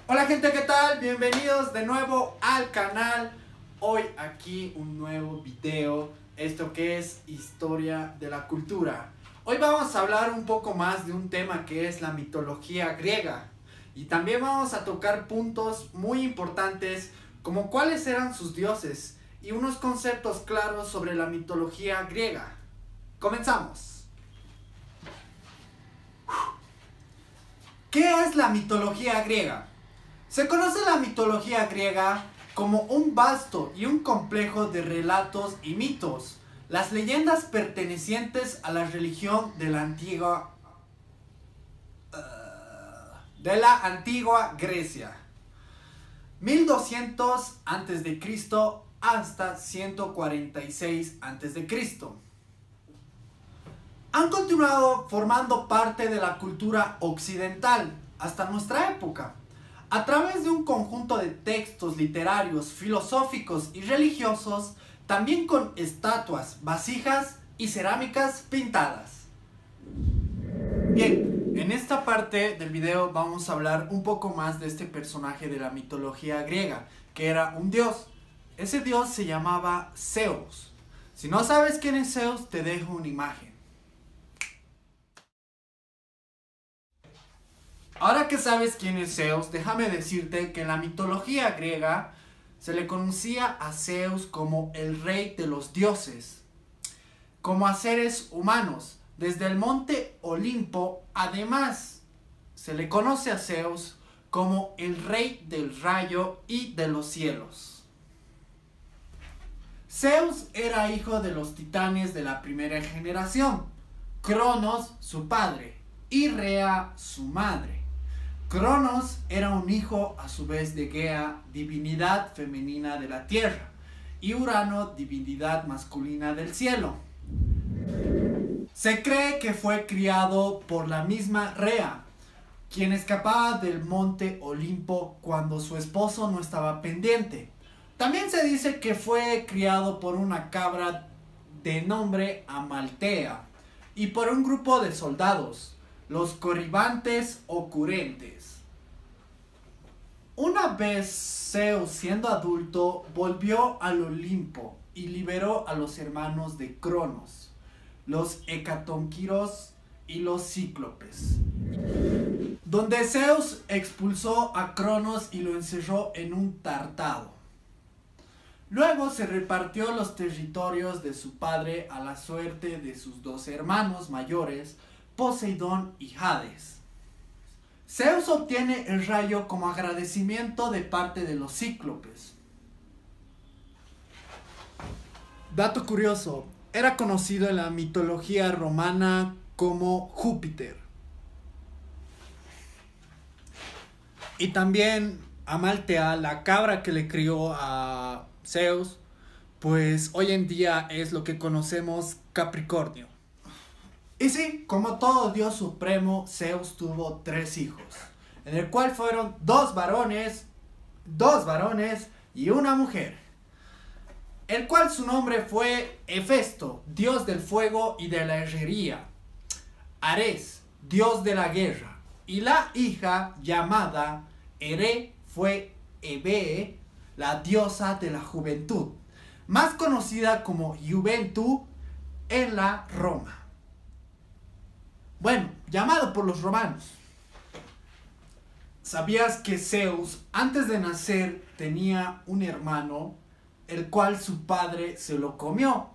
Hola gente, ¿qué tal? Bienvenidos de nuevo al canal. Hoy aquí un nuevo video, esto que es historia de la cultura. Hoy vamos a hablar un poco más de un tema que es la mitología griega. Y también vamos a tocar puntos muy importantes como cuáles eran sus dioses y unos conceptos claros sobre la mitología griega. Comenzamos. ¿Qué es la mitología griega? Se conoce la mitología griega como un vasto y un complejo de relatos y mitos, las leyendas pertenecientes a la religión de la antigua Grecia. 1200 a.C. hasta 146 a.C. Han continuado formando parte de la cultura occidental hasta nuestra época, a través de un conjunto de textos literarios, filosóficos y religiosos, también con estatuas, vasijas y cerámicas pintadas. Bien, en esta parte del video vamos a hablar un poco más de este personaje de la mitología griega, que era un dios. Ese dios se llamaba Zeus. Si no sabes quién es Zeus, te dejo una imagen. Ahora que sabes quién es Zeus, déjame decirte que en la mitología griega se le conocía a Zeus como el rey de los dioses, como a seres humanos, desde el monte Olimpo. Además, se le conoce a Zeus como el rey del rayo y de los cielos. Zeus era hijo de los titanes de la primera generación, Cronos su padre y Rea su madre. Cronos era un hijo a su vez de Gea, divinidad femenina de la tierra, y Urano, divinidad masculina del cielo. Se cree que fue criado por la misma Rea, quien escapaba del monte Olimpo cuando su esposo no estaba pendiente. También se dice que fue criado por una cabra de nombre Amaltea y por un grupo de soldados, los Corribantes o Curentes. Una vez Zeus, siendo adulto, volvió al Olimpo y liberó a los hermanos de Cronos, los Hecatónquiros y los Cíclopes, donde Zeus expulsó a Cronos y lo encerró en un tartado. Luego se repartió los territorios de su padre a la suerte de sus dos hermanos mayores, Poseidón y Hades. Zeus obtiene el rayo como agradecimiento de parte de los cíclopes. Dato curioso, era conocido en la mitología romana como Júpiter. Y también Amaltea, la cabra que le crió a Zeus, pues hoy en día es lo que conocemos Capricornio. Y sí, como todo dios supremo, Zeus tuvo 3 hijos, en el cual fueron dos varones y una mujer. el cual su nombre fue Hefesto, dios del fuego y de la herrería, Ares, dios de la guerra, y la hija llamada Here fue Hebe, la diosa de la juventud, más conocida como Juventud en la Roma. Bueno, llamado por los romanos. ¿Sabías que Zeus, antes de nacer, tenía un hermano, el cual su padre se lo comió?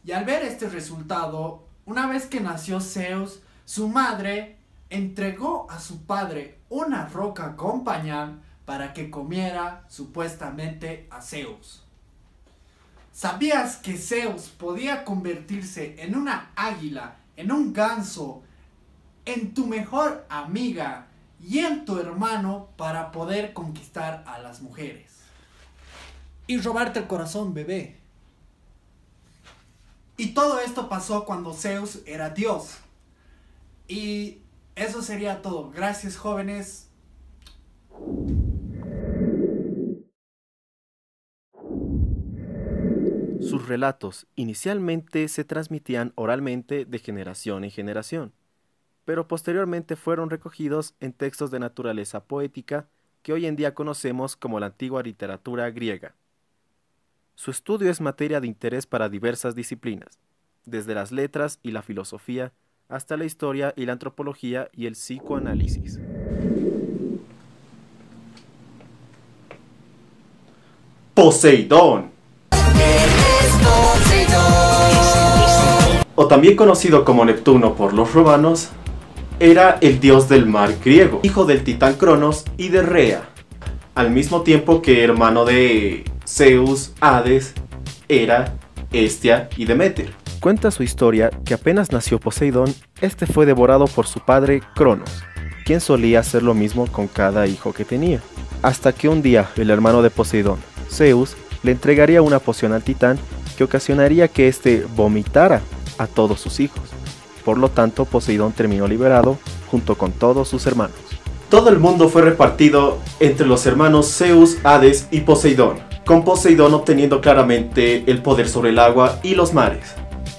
Y al ver este resultado, una vez que nació Zeus, su madre entregó a su padre una roca con pañal para que comiera supuestamente a Zeus. ¿Sabías que Zeus podía convertirse en una águila, en un ganso, en tu mejor amiga y en tu hermano para poder conquistar a las mujeres? Y robarte el corazón, bebé. Y todo esto pasó cuando Zeus era Dios. Y eso sería todo. Gracias, jóvenes. Sus relatos inicialmente se transmitían oralmente de generación en generación, pero posteriormente fueron recogidos en textos de naturaleza poética que hoy en día conocemos como la antigua literatura griega. Su estudio es materia de interés para diversas disciplinas, desde las letras y la filosofía hasta la historia y la antropología y el psicoanálisis. Poseidón, o también conocido como Neptuno por los romanos, era el dios del mar griego, hijo del titán Cronos y de Rea, al mismo tiempo que hermano de Zeus, Hades, Hera, Hestia y Deméter. Cuenta su historia que apenas nació Poseidón, este fue devorado por su padre Cronos, quien solía hacer lo mismo con cada hijo que tenía, hasta que un día el hermano de Poseidón, Zeus, le entregaría una poción al titán que ocasionaría que éste vomitara a todos sus hijos. Por lo tanto, Poseidón terminó liberado junto con todos sus hermanos. Todo el mundo fue repartido entre los hermanos Zeus, Hades y Poseidón, con Poseidón obteniendo claramente el poder sobre el agua y los mares,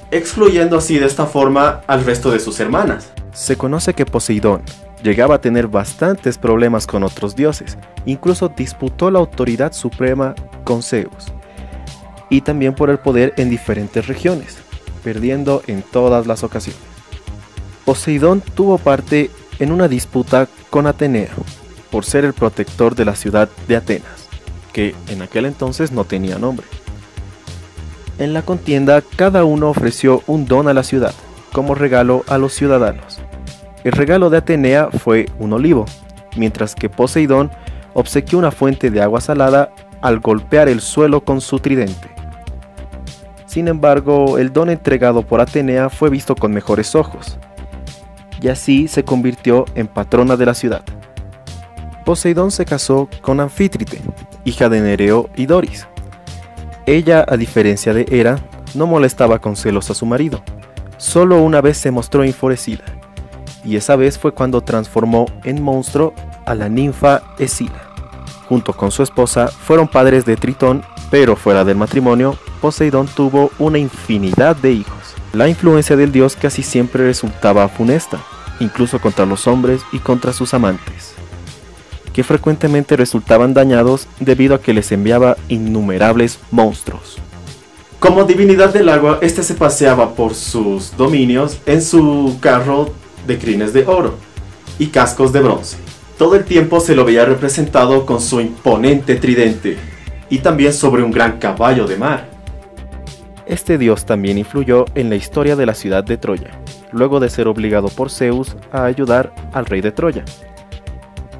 excluyendo así de esta forma al resto de sus hermanas. Se conoce que Poseidón llegaba a tener bastantes problemas con otros dioses, incluso disputó la autoridad suprema con Zeus, y también por el poder en diferentes regiones, perdiendo en todas las ocasiones. Poseidón tuvo parte en una disputa con Atenea, por ser el protector de la ciudad de Atenas, que en aquel entonces no tenía nombre. En la contienda, cada uno ofreció un don a la ciudad, como regalo a los ciudadanos. El regalo de Atenea fue un olivo, mientras que Poseidón obsequió una fuente de agua salada al golpear el suelo con su tridente. Sin embargo, el don entregado por Atenea fue visto con mejores ojos, y así se convirtió en patrona de la ciudad. Poseidón se casó con Anfítrite, hija de Nereo y Doris. Ella, a diferencia de Hera, no molestaba con celos a su marido, solo una vez se mostró enfurecida, y esa vez fue cuando transformó en monstruo a la ninfa Escila. Junto con su esposa fueron padres de Tritón, pero fuera del matrimonio, Poseidón tuvo una infinidad de hijos. La influencia del dios casi siempre resultaba funesta, incluso contra los hombres y contra sus amantes, que frecuentemente resultaban dañados debido a que les enviaba innumerables monstruos. Como divinidad del agua, este se paseaba por sus dominios en su carro de crines de oro y cascos de bronce. Todo el tiempo se lo veía representado con su imponente tridente y también sobre un gran caballo de mar. Este dios también influyó en la historia de la ciudad de Troya, luego de ser obligado por Zeus a ayudar al rey de Troya.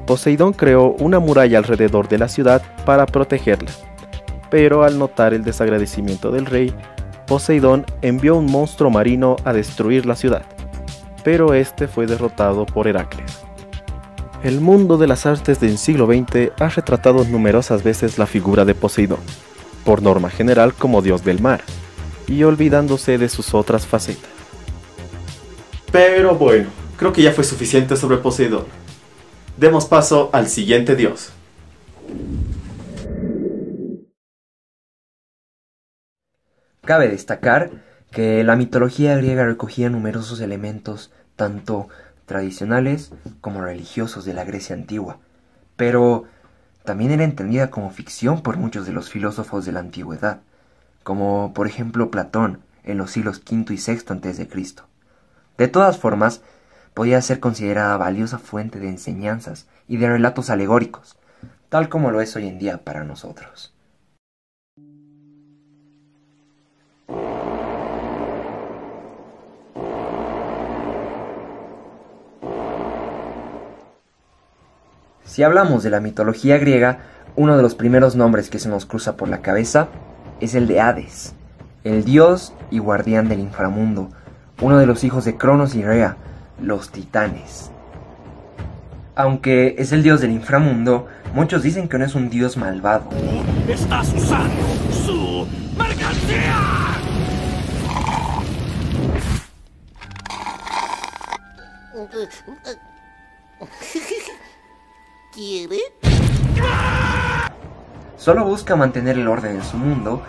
Poseidón creó una muralla alrededor de la ciudad para protegerla, pero al notar el desagradecimiento del rey, Poseidón envió un monstruo marino a destruir la ciudad, pero este fue derrotado por Heracles. El mundo de las artes del siglo XX ha retratado numerosas veces la figura de Poseidón, por norma general como dios del mar, y olvidándose de sus otras facetas. Pero bueno, creo que ya fue suficiente sobre Poseidón. Demos paso al siguiente dios. Cabe destacar que la mitología griega recogía numerosos elementos, tanto tradicionales como religiosos de la Grecia antigua, pero también era entendida como ficción por muchos de los filósofos de la antigüedad, como por ejemplo Platón en los siglos V y VI a.C. De todas formas, podía ser considerada valiosa fuente de enseñanzas y de relatos alegóricos, tal como lo es hoy en día para nosotros. Si hablamos de la mitología griega, uno de los primeros nombres que se nos cruza por la cabeza es el de Hades, el dios y guardián del inframundo, uno de los hijos de Cronos y Rea, los titanes. Aunque es el dios del inframundo, muchos dicen que no es un dios malvado. ¡Estás usando su mercancía! ¿Quiere? Solo busca mantener el orden en su mundo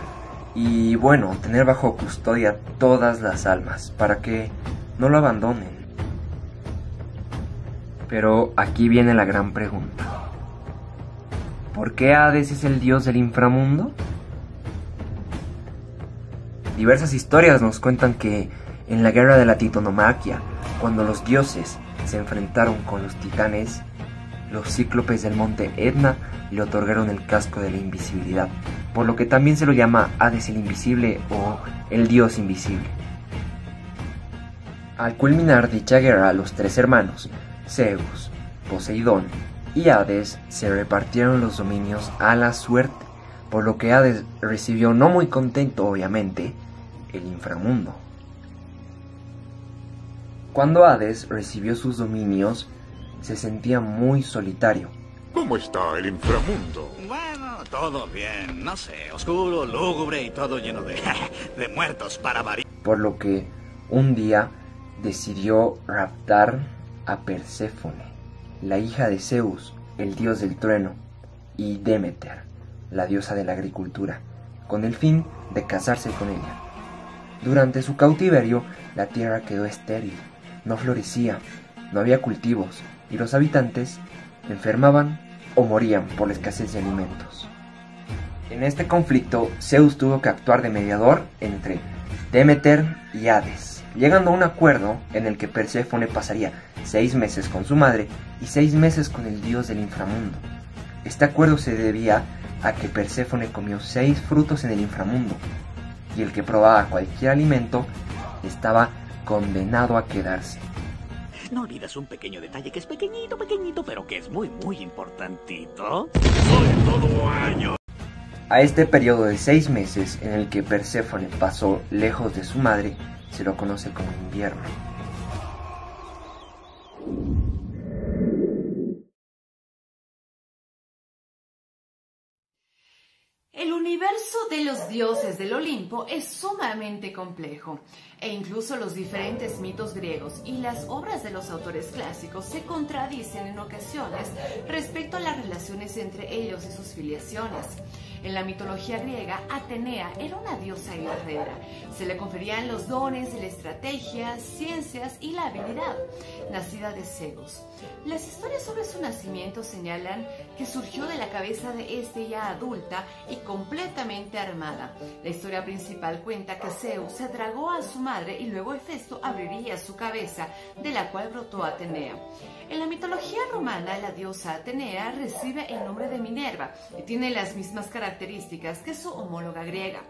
y, bueno, tener bajo custodia todas las almas para que no lo abandonen. Pero aquí viene la gran pregunta. ¿Por qué Hades es el dios del inframundo? Diversas historias nos cuentan que en la guerra de la Titanomaquia, cuando los dioses se enfrentaron con los titanes, los cíclopes del monte Etna le otorgaron el casco de la invisibilidad, por lo que también se lo llama Hades el Invisible o el Dios Invisible. Al culminar dicha guerra, los tres hermanos, Zeus, Poseidón y Hades, se repartieron los dominios a la suerte, por lo que Hades recibió, no muy contento obviamente, el inframundo. Cuando Hades recibió sus dominios, se sentía muy solitario. ¿Cómo está el inframundo? Bueno, todo bien, no sé, oscuro, lúgubre y todo lleno de muertos para variar. Por lo que un día decidió raptar a Perséfone, la hija de Zeus, el dios del trueno, y Demeter, la diosa de la agricultura, con el fin de casarse con ella. Durante su cautiverio, la tierra quedó estéril, no florecía, no había cultivos, y los habitantes enfermaban o morían por la escasez de alimentos. En este conflicto, Zeus tuvo que actuar de mediador entre Demeter y Hades, llegando a un acuerdo en el que Perséfone pasaría 6 meses con su madre y 6 meses con el dios del inframundo. Este acuerdo se debía a que Perséfone comió 6 frutos en el inframundo, y el que probaba cualquier alimento estaba condenado a quedarse. No olvidas un pequeño detalle que es pequeñito, pequeñito, pero que es muy, muy importantito. ¡Soy todo año! A este periodo de 6 meses en el que Perséfone pasó lejos de su madre, se lo conoce como invierno. El universo de los dioses del Olimpo es sumamente complejo, e incluso los diferentes mitos griegos y las obras de los autores clásicos se contradicen en ocasiones respecto a las relaciones entre ellos y sus filiaciones. En la mitología griega, Atenea era una diosa guerrera. Se le conferían los dones de la estrategia, ciencias y la habilidad, nacida de Zeus. Las historias sobre su nacimiento señalan que surgió de la cabeza de este ya adulta y completamente armada. La historia principal cuenta que Zeus se tragó a su madre y luego Hefesto abriría su cabeza, de la cual brotó Atenea. En la mitología romana, la diosa Atenea recibe el nombre de Minerva y tiene las mismas características que su homóloga griega.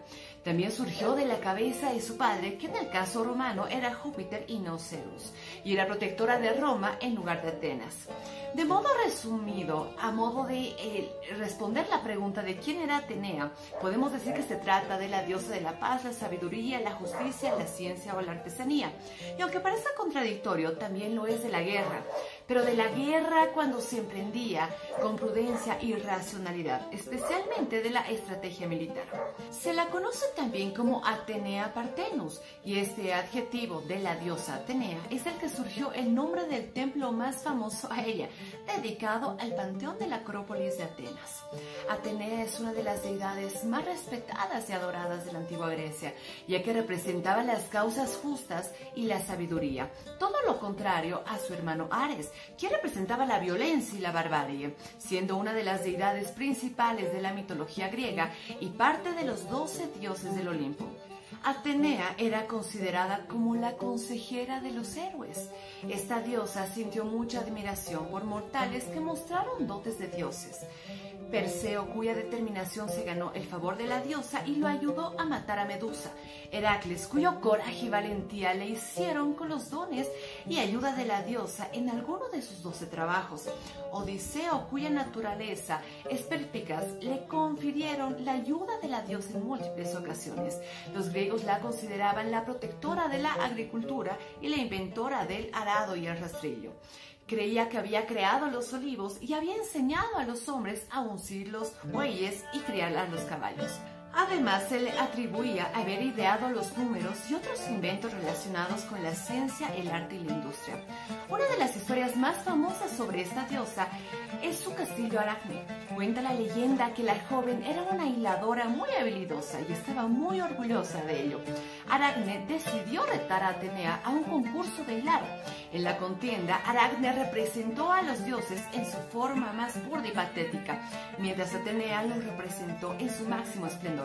También surgió de la cabeza de su padre, que en el caso romano era Júpiter y no Zeus, y era protectora de Roma en lugar de Atenas. De modo resumido, a modo de responder la pregunta de quién era Atenea, podemos decir que se trata de la diosa de la paz, la sabiduría, la justicia, la ciencia o la artesanía. Y aunque parezca contradictorio, también lo es de la guerra. pero de la guerra cuando se emprendía con prudencia y racionalidad, especialmente de la estrategia militar. Se la conoce también como Atenea Partenus, y este adjetivo de la diosa Atenea es el que surgió el nombre del templo más famoso a ella, dedicado al panteón de la Acrópolis de Atenas. Atenea es una de las deidades más respetadas y adoradas de la antigua Grecia, ya que representaba las causas justas y la sabiduría, todo lo contrario a su hermano Ares, quien representaba la violencia y la barbarie, siendo una de las deidades principales de la mitología griega y parte de los 12 dioses del Olimpo. Atenea era considerada como la consejera de los héroes. Esta diosa sintió mucha admiración por mortales que mostraron dotes de dioses. Perseo, cuya determinación se ganó el favor de la diosa y lo ayudó a matar a Medusa. Heracles, cuyo coraje y valentía le hicieron con los dones y ayuda de la diosa en alguno de sus 12 trabajos. Odiseo, cuya naturaleza es perspicaz, le confirieron la ayuda de la diosa en múltiples ocasiones. Los griegos la consideraban la protectora de la agricultura y la inventora del arado y el rastrillo. Creía que había creado los olivos y había enseñado a los hombres a uncir los bueyes y criar a los caballos. Además, se le atribuía haber ideado los números y otros inventos relacionados con la ciencia, el arte y la industria. Una de las historias más famosas sobre esta diosa es su castillo Aracne. Cuenta la leyenda que la joven era una hiladora muy habilidosa y estaba muy orgullosa de ello. Aracne decidió retar a Atenea a un concurso de hilar. En la contienda, Aracne representó a los dioses en su forma más burda y patética, mientras Atenea los representó en su máximo esplendor.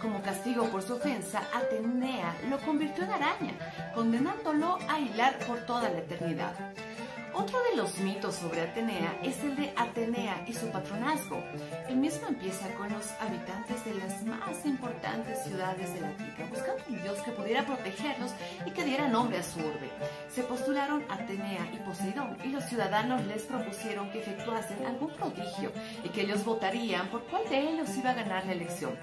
Como castigo por su ofensa, Atenea lo convirtió en araña, condenándolo a hilar por toda la eternidad. Otro de los mitos sobre Atenea es el de Atenea y su patronazgo. El mismo empieza con los habitantes de las más importantes ciudades de la Ática, buscando un dios que pudiera protegerlos y que diera nombre a su urbe. Se postularon Atenea y Poseidón, y los ciudadanos les propusieron que efectuasen algún prodigio y que ellos votarían por cuál de ellos iba a ganar la elección.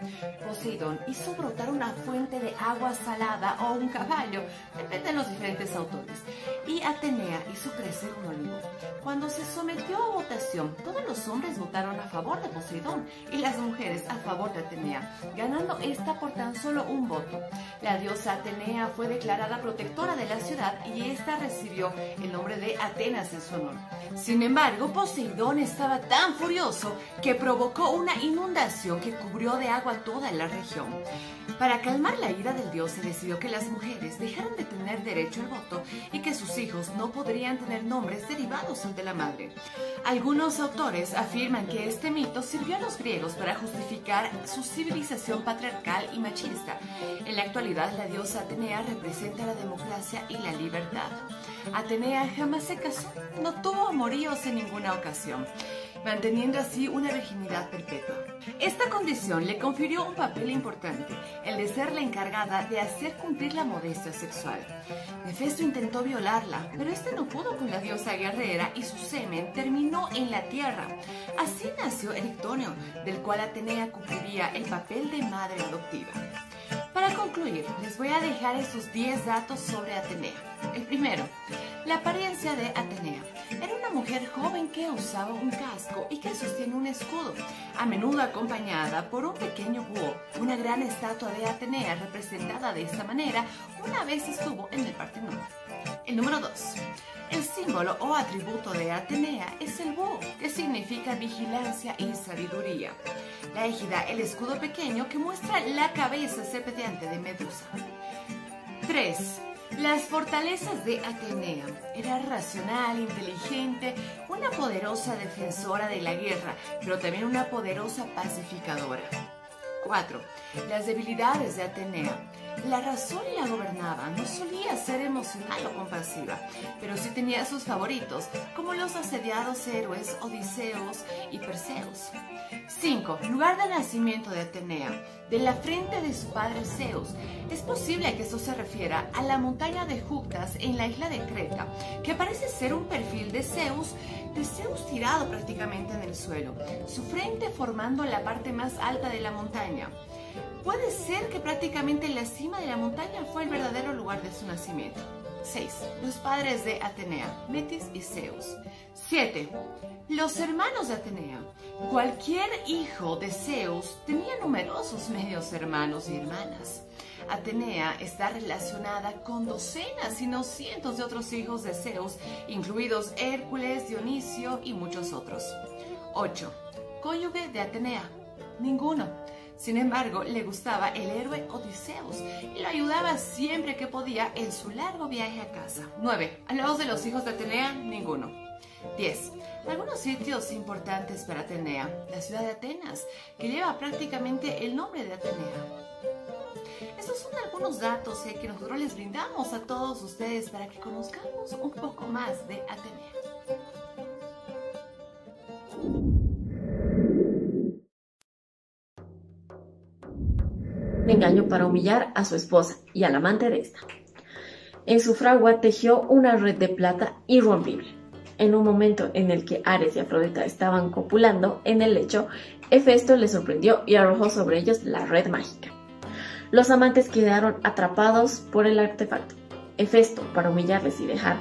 Poseidón hizo brotar una fuente de agua salada o un caballo, depende de los diferentes autores, y Atenea hizo crecer un olivo. Cuando se sometió a votación, todos los hombres votaron a favor de Poseidón y las mujeres a favor de Atenea, ganando esta por tan solo un voto. La diosa Atenea fue declarada protectora de la ciudad y esta recibió el nombre de Atenas en su honor. Sin embargo, Poseidón estaba tan furioso que provocó una inundación que cubrió de agua toda la región. Para calmar la ira del dios, se decidió que las mujeres dejaran de tener derecho al voto y que sus hijos no podrían tener nombres derivados al de la madre. Algunos autores afirman que este mito sirvió a los griegos para justificar su civilización patriarcal y machista. En la actualidad, la diosa Atenea representa la democracia y la libertad. Atenea jamás se casó, no tuvo amoríos en ninguna ocasión, manteniendo así una virginidad perpetua. Esta condición le confirió un papel importante, el de ser la encargada de hacer cumplir la modestia sexual. Hefesto intentó violarla, pero este no pudo con la diosa guerrera y su semen terminó en la tierra. Así nació Erictonio, del cual Atenea cumpliría el papel de madre adoptiva. Para concluir, les voy a dejar estos 10 datos sobre Atenea. El primero, la apariencia de Atenea. Era una mujer joven que usaba un casco y que sostiene un escudo, a menudo acompañada por un pequeño búho. Una gran estatua de Atenea representada de esta manera una vez estuvo en el Partenón. El número 2. El símbolo o atributo de Atenea es el búho, que significa vigilancia y sabiduría. La égida, el escudo pequeño que muestra la cabeza serpenteante de Medusa. 3. Las fortalezas de Atenea. Era racional, inteligente, una poderosa defensora de la guerra, pero también una poderosa pacificadora. 4. Las debilidades de Atenea. La razón la gobernaba, no solía ser emocional o compasiva, pero sí tenía sus favoritos, como los asediados héroes Odiseos y Perseus. 5. Lugar de nacimiento de Atenea. De la frente de su padre Zeus. Es posible que esto se refiera a la montaña de Juctas en la isla de Creta, que parece ser un perfil de Zeus tirado prácticamente en el suelo, su frente formando la parte más alta de la montaña. Puede ser que prácticamente la cima de la montaña fue el verdadero lugar de su nacimiento. 6. Los padres de Atenea, Metis y Zeus. 7. Los hermanos de Atenea. Cualquier hijo de Zeus tenía numerosos medios hermanos y hermanas. Atenea está relacionada con docenas y no cientos de otros hijos de Zeus, incluidos Hércules, Dionisio y muchos otros. 8. Cónyuge de Atenea. Ninguno. Sin embargo, le gustaba el héroe Odiseus y lo ayudaba siempre que podía en su largo viaje a casa. 9. Al lado de los hijos de Atenea, ninguno. 10. Algunos sitios importantes para Atenea. La ciudad de Atenas, que lleva prácticamente el nombre de Atenea. Estos son algunos datos que nosotros les brindamos a todos ustedes para que conozcamos un poco más de Atenea. Engaño para humillar a su esposa y al amante de esta. En su fragua tejió una red de plata irrompible. En un momento en el que Ares y Afrodita estaban copulando en el lecho, Hefesto les sorprendió y arrojó sobre ellos la red mágica. Los amantes quedaron atrapados por el artefacto. Hefesto, para humillarles y dejar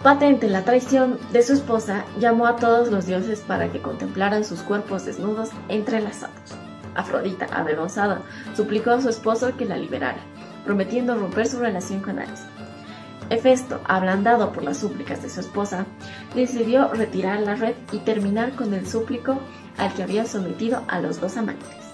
patente la traición de su esposa, llamó a todos los dioses para que contemplaran sus cuerpos desnudos entrelazados. Afrodita, avergonzada, suplicó a su esposo que la liberara, prometiendo romper su relación con Ares. Hefesto, ablandado por las súplicas de su esposa, decidió retirar la red y terminar con el súplico al que había sometido a los dos amantes.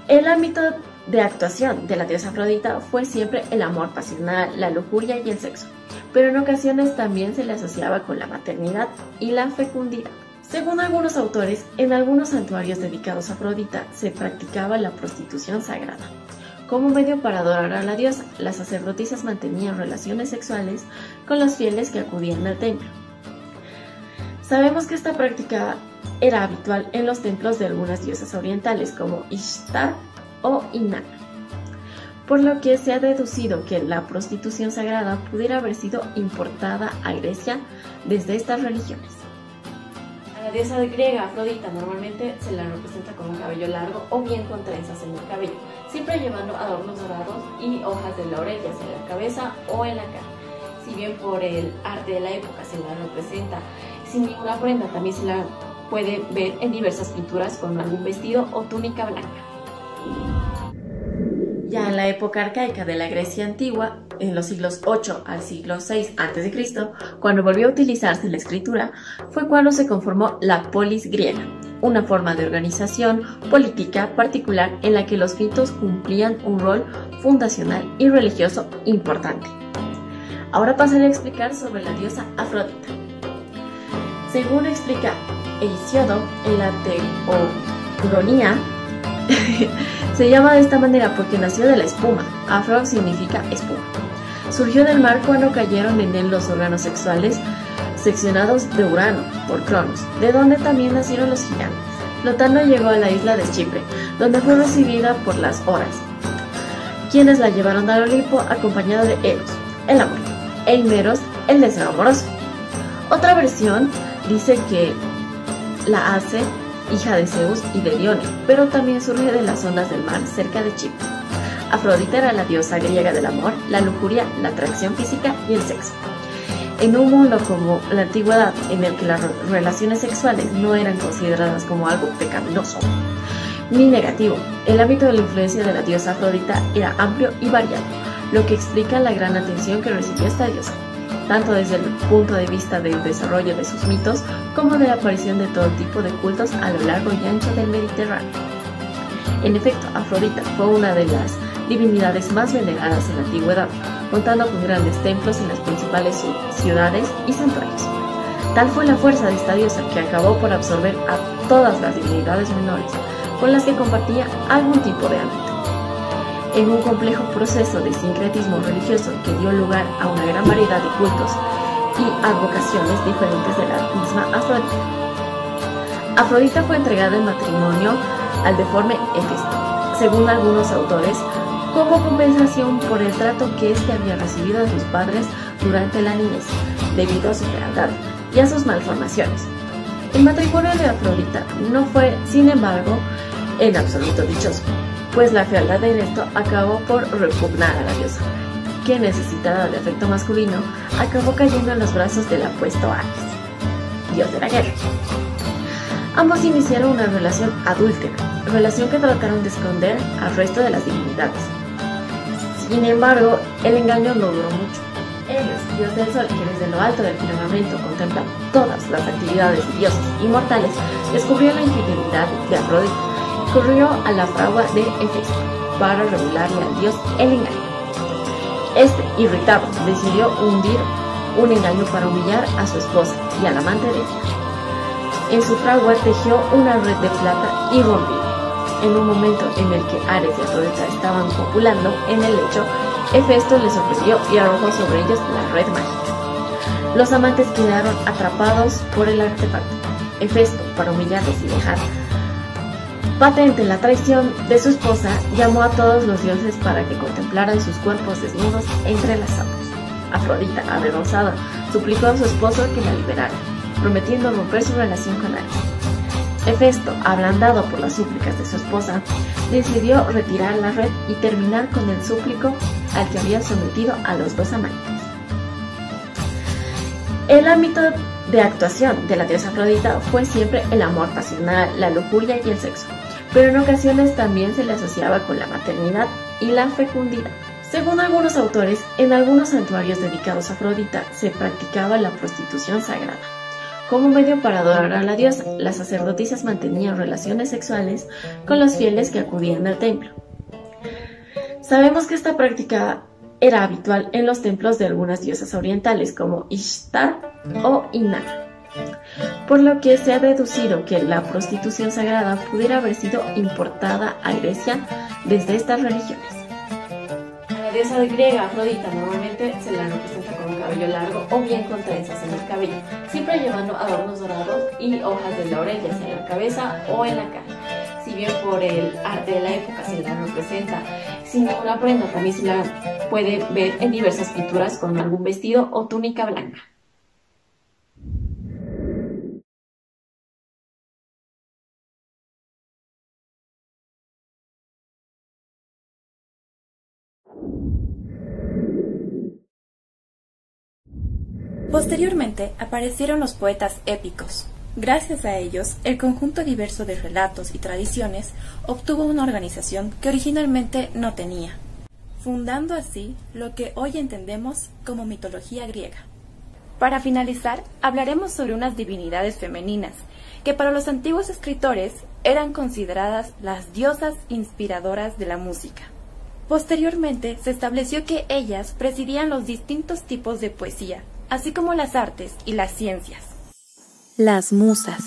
El ámbito de actuación de la diosa Afrodita fue siempre el amor pasional, la lujuria y el sexo, pero en ocasiones también se le asociaba con la maternidad y la fecundidad. Según algunos autores, en algunos santuarios dedicados a Afrodita se practicaba la prostitución sagrada. Como medio para adorar a la diosa, las sacerdotisas mantenían relaciones sexuales con los fieles que acudían al templo. Sabemos que esta práctica era habitual en los templos de algunas diosas orientales como Ishtar o Inanna, por lo que se ha deducido que la prostitución sagrada pudiera haber sido importada a Grecia desde estas religiones. A la diosa griega Afrodita normalmente se la representa con un cabello largo o bien con trenzas en el cabello, siempre llevando adornos dorados y hojas de laurel, ya sea en la cabeza o en la cara. Si bien por el arte de la época se la representa sin ninguna prenda, también se la puede ver en diversas pinturas con algún vestido o túnica blanca. Ya en la época arcaica de la Grecia antigua, en los siglos 8 al siglo 6 a.C., cuando volvió a utilizarse la escritura, fue cuando se conformó la polis griega, una forma de organización política particular en la que los mitos cumplían un rol fundacional y religioso importante. Ahora pasaré a explicar sobre la diosa Afrodita. Según explica Hesíodo en la Teogonía, se llama de esta manera porque nació de la espuma. Afro significa espuma. Surgió del mar cuando cayeron en él los órganos sexuales seccionados de Urano por Cronos, de donde también nacieron los gigantes. Flotando llegó a la isla de Chipre, donde fue recibida por las Horas, quienes la llevaron al Olimpo acompañada de Eros, el amor, e Himeros, el deseo amoroso. Otra versión dice que la hace hija de Zeus y de Dione, pero también surge de las ondas del mar cerca de Chipre. Afrodita era la diosa griega del amor, la lujuria, la atracción física y el sexo. En un mundo como la antigüedad, en el que las relaciones sexuales no eran consideradas como algo pecaminoso ni negativo, el ámbito de la influencia de la diosa Afrodita era amplio y variado, lo que explica la gran atención que recibió esta diosa, tanto desde el punto de vista del desarrollo de sus mitos como de la aparición de todo tipo de cultos a lo largo y ancho del Mediterráneo. En efecto, Afrodita fue una de las divinidades más veneradas en la antigüedad, contando con grandes templos en las principales ciudades y santuarios. Tal fue la fuerza de esta diosa que acabó por absorber a todas las divinidades menores con las que compartía algún tipo de ámbito, en un complejo proceso de sincretismo religioso que dio lugar a una gran variedad de cultos y advocaciones diferentes de la misma Afrodita. Afrodita fue entregada en matrimonio al deforme Hefesto, según algunos autores, como compensación por el trato que éste había recibido de sus padres durante la niñez, debido a su fealdad y a sus malformaciones. El matrimonio de Afrodita no fue, sin embargo, en absoluto dichoso. pues la fealdad de Nesto acabó por repugnar a la diosa, que necesitada de afecto masculino, acabó cayendo en los brazos del apuesto Ares, dios de la guerra. Ambos iniciaron una relación adúltera, relación que trataron de esconder al resto de las divinidades. Sin embargo, el engaño no duró mucho. Helios, dios del sol, que desde lo alto del firmamento contempla todas las actividades de dioses inmortales, descubrió la infidelidad de Afrodita y corrió a la fragua de Hefesto para revelarle al dios el engaño. Este, irritado, decidió hundir un engaño para humillar a su esposa y al amante de esta. En su fragua tejió una red de plata irrompible. En un momento en el que Ares y Afrodita estaban copulando en el lecho, Hefesto les sorprendió y arrojó sobre ellos la red mágica. Los amantes quedaron atrapados por el artefacto. Hefesto, para humillarles y dejar patente la traición de su esposa, llamó a todos los dioses para que contemplaran sus cuerpos desnudos entrelazados. Afrodita, avergonzada, suplicó a su esposo que la liberara, prometiendo romper su relación con Ares. Hefesto, ablandado por las súplicas de su esposa, decidió retirar la red y terminar con el súplico al que había sometido a los dos amantes. El ámbito de actuación de la diosa Afrodita fue siempre el amor pasional, la lujuria y el sexo, pero en ocasiones también se le asociaba con la maternidad y la fecundidad. Según algunos autores, en algunos santuarios dedicados a Afrodita se practicaba la prostitución sagrada. Como medio para adorar a la diosa, las sacerdotisas mantenían relaciones sexuales con los fieles que acudían al templo. Sabemos que esta práctica era habitual en los templos de algunas diosas orientales como Ishtar o Inanna, por lo que se ha deducido que la prostitución sagrada pudiera haber sido importada a Grecia desde estas religiones. A la diosa griega Afrodita normalmente se la representa con un cabello largo o bien con trenzas en el cabello, siempre llevando adornos dorados y hojas de laurel, ya sea en la cabeza o en la cara. Si bien por el arte de la época se la representa sin ninguna prenda, también se la puede ver en diversas pinturas con algún vestido o túnica blanca. Posteriormente aparecieron los poetas épicos. Gracias a ellos, el conjunto diverso de relatos y tradiciones obtuvo una organización que originalmente no tenía, fundando así lo que hoy entendemos como mitología griega. Para finalizar, hablaremos sobre unas divinidades femeninas, que para los antiguos escritores eran consideradas las diosas inspiradoras de la música. Posteriormente se estableció que ellas presidían los distintos tipos de poesía, así como las artes y las ciencias. Las musas.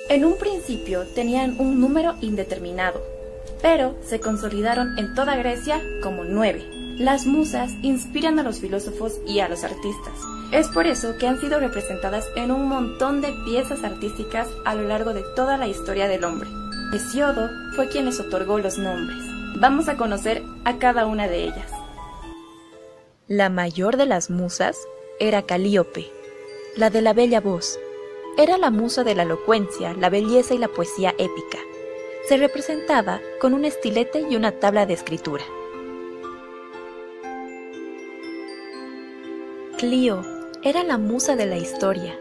En un principio tenían un número indeterminado, pero se consolidaron en toda Grecia como 9. Las musas inspiran a los filósofos y a los artistas. Es por eso que han sido representadas en un montón de piezas artísticas a lo largo de toda la historia del hombre. Hesíodo fue quien les otorgó los nombres. Vamos a conocer a cada una de ellas. La mayor de las musas era Calíope, la de la bella voz. Era la musa de la elocuencia, la belleza y la poesía épica. Se representaba con un estilete y una tabla de escritura. Clío era la musa de la historia.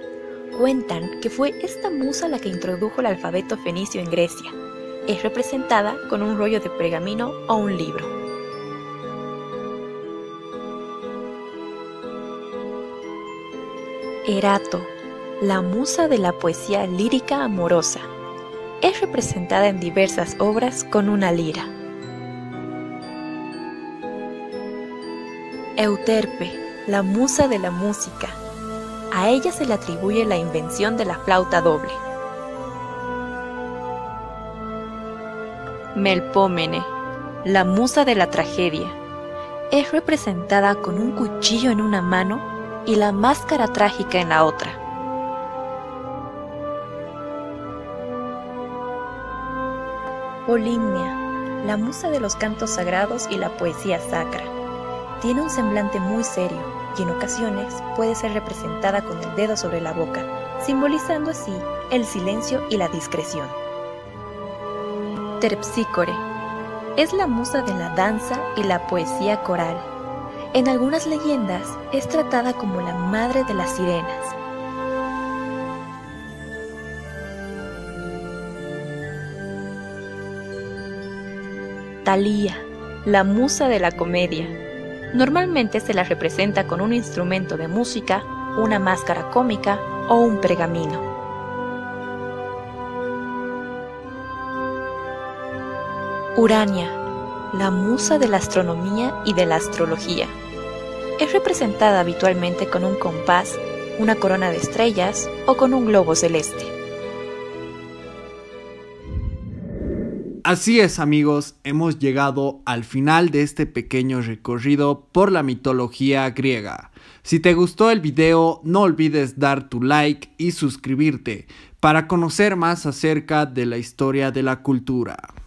Cuentan que fue esta musa la que introdujo el alfabeto fenicio en Grecia. Es representada con un rollo de pergamino o un libro. Erato, la musa de la poesía lírica amorosa. Es representada en diversas obras con una lira. Euterpe, la musa de la música. A ella se le atribuye la invención de la flauta doble. Melpómene, la musa de la tragedia. Es representada con un cuchillo en una mano y la máscara trágica en la otra. Polimnia, la musa de los cantos sagrados y la poesía sacra. Tiene un semblante muy serio y en ocasiones puede ser representada con el dedo sobre la boca, simbolizando así el silencio y la discreción. Terpsícore, Es la musa de la danza y la poesía coral. En algunas leyendas es tratada como la madre de las sirenas. Talía, la musa de la comedia. Normalmente se la representa con un instrumento de música, una máscara cómica o un pergamino. Urania, la musa de la astronomía y de la astrología. Es representada habitualmente con un compás, una corona de estrellas o con un globo celeste. Así es, amigos, hemos llegado al final de este pequeño recorrido por la mitología griega. Si te gustó el video, no olvides dar tu like y suscribirte para conocer más acerca de la historia de la cultura.